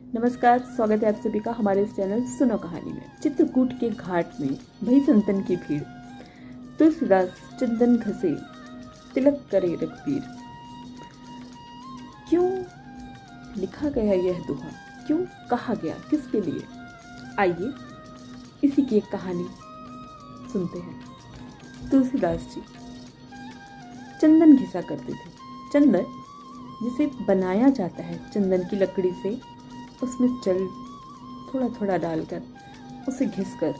नमस्कार, स्वागत है आप सभी का हमारे इस चैनल सुनो कहानी में। चित्रकूट के घाट में भई संतन की भीड़, तुलसीदास चंदन घसे तिलक करे रघुबीर। क्यों लिखा गया यह दोहा, क्यों कहा गया, किसके लिए? आइए इसी की एक कहानी सुनते हैं। तुलसीदास जी चंदन घिसा करते थे। चंदन जिसे बनाया जाता है चंदन की लकड़ी से, उसमें जल थोड़ा थोड़ा डालकर उसे घिसकर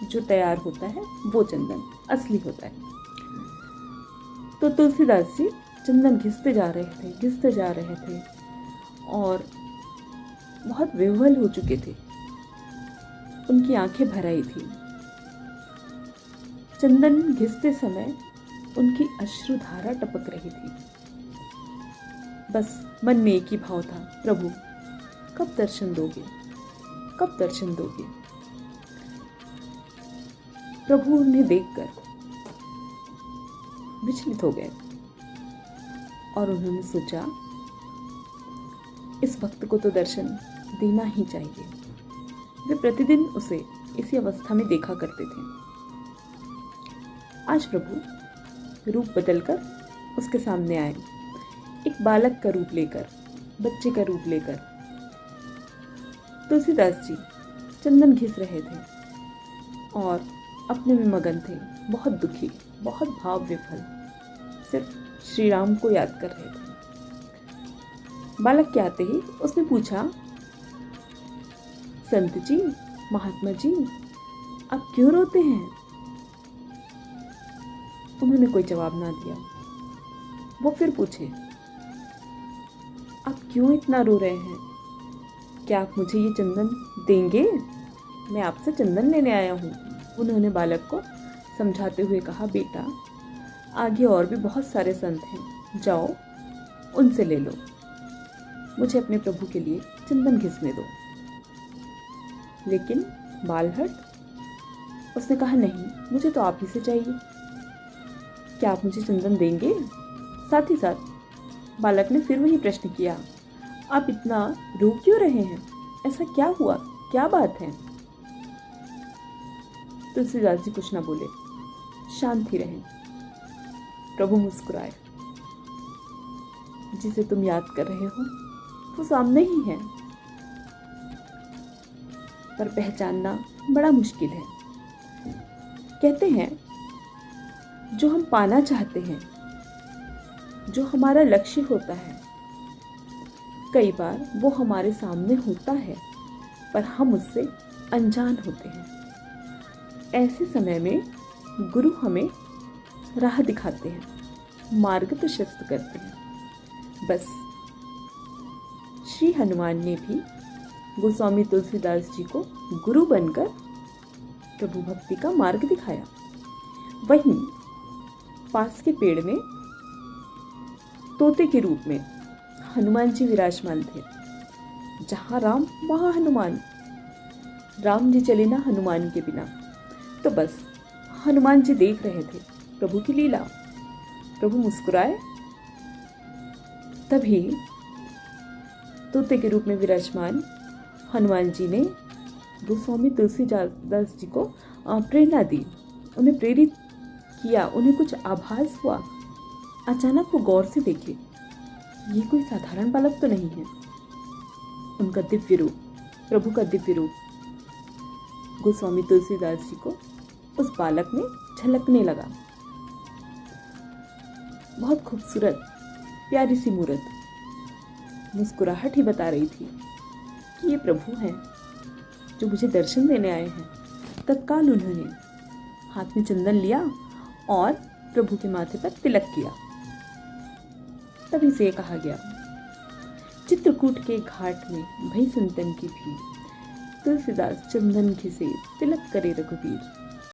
जो तैयार होता है वो चंदन असली होता है। तो तुलसीदास जी चंदन घिसते जा रहे थे और बहुत विह्वल हो चुके थे। उनकी आंखें भर आई थी। चंदन घिसते समय उनकी अश्रुधारा टपक रही थी। बस मन में एक ही भाव था, प्रभु कब दर्शन दोगे, कब दर्शन दोगे। प्रभु उन्हें देखकर विचलित हो गए और उन्होंने सोचा इस भक्त को तो दर्शन देना ही चाहिए। वे प्रतिदिन उसे इसी अवस्था में देखा करते थे। आज प्रभु रूप बदलकर उसके सामने आए, एक बालक का रूप लेकर, बच्चे का रूप लेकर। तुलसीदास जी चंदन घिस रहे थे और अपने में मगन थे, बहुत दुखी, बहुत भाव विफल, सिर्फ श्री राम को याद कर रहे थे। बालक के आते ही उसने पूछा, संत जी, महात्मा जी, आप क्यों रोते हैं? उन्होंने कोई जवाब ना दिया। वो फिर पूछे, आप क्यों इतना रो रहे हैं? क्या आप मुझे ये चंदन देंगे? मैं आपसे चंदन लेने आया हूँ। उन्होंने बालक को समझाते हुए कहा, बेटा आगे और भी बहुत सारे संत हैं, जाओ उनसे ले लो, मुझे अपने प्रभु के लिए चंदन घिसने दो। लेकिन बालहट, उसने कहा, नहीं, मुझे तो आप ही से चाहिए। क्या आप मुझे चंदन देंगे? साथ ही साथ बालक ने फिर वही प्रश्न किया, आप इतना रो क्यों रहे हैं? ऐसा क्या हुआ, क्या बात है? तुलसीदास जी कुछ ना बोले, शांत ही रहे। प्रभु मुस्कुराए, जिसे तुम याद कर रहे हो वो सामने ही है, पर पहचानना बड़ा मुश्किल है। कहते हैं जो हम पाना चाहते हैं, जो हमारा लक्ष्य होता है, कई बार वो हमारे सामने होता है पर हम उससे अनजान होते हैं। ऐसे समय में गुरु हमें राह दिखाते हैं, मार्ग प्रशस्त करते हैं। बस श्री हनुमान ने भी गोस्वामी तुलसीदास जी को गुरु बनकर प्रभु भक्ति का मार्ग दिखाया। वहीं पास के पेड़ में तोते के रूप में हनुमान जी विराजमान थे। जहाँ राम वहाँ हनुमान, राम जी चले ना हनुमान के बिना। तो बस हनुमान जी देख रहे थे प्रभु की लीला। प्रभु मुस्कुराए, तभी तोते के रूप में विराजमान हनुमान जी ने गोस्वामी तुलसीदास जी को प्रेरणा दी, उन्हें प्रेरित किया। उन्हें कुछ आभास हुआ। अचानक वो गौर से देखे, ये कोई साधारण बालक तो नहीं है। उनका दिव्य रूप, प्रभु का दिव्य रूप गोस्वामी तुलसीदास जी को उस बालक में झलकने लगा। बहुत खूबसूरत प्यारी सी मूरत, मुस्कुराहट ही बता रही थी कि ये प्रभु हैं जो मुझे दर्शन देने आए हैं। तत्काल उन्होंने हाथ में चंदन लिया और प्रभु के माथे पर तिलक किया। तभी से कहा गया, चित्रकूट के घाट में भई संतन की भीड़, तुलसीदास चंदन घिसे तिलक करे रघुबीर।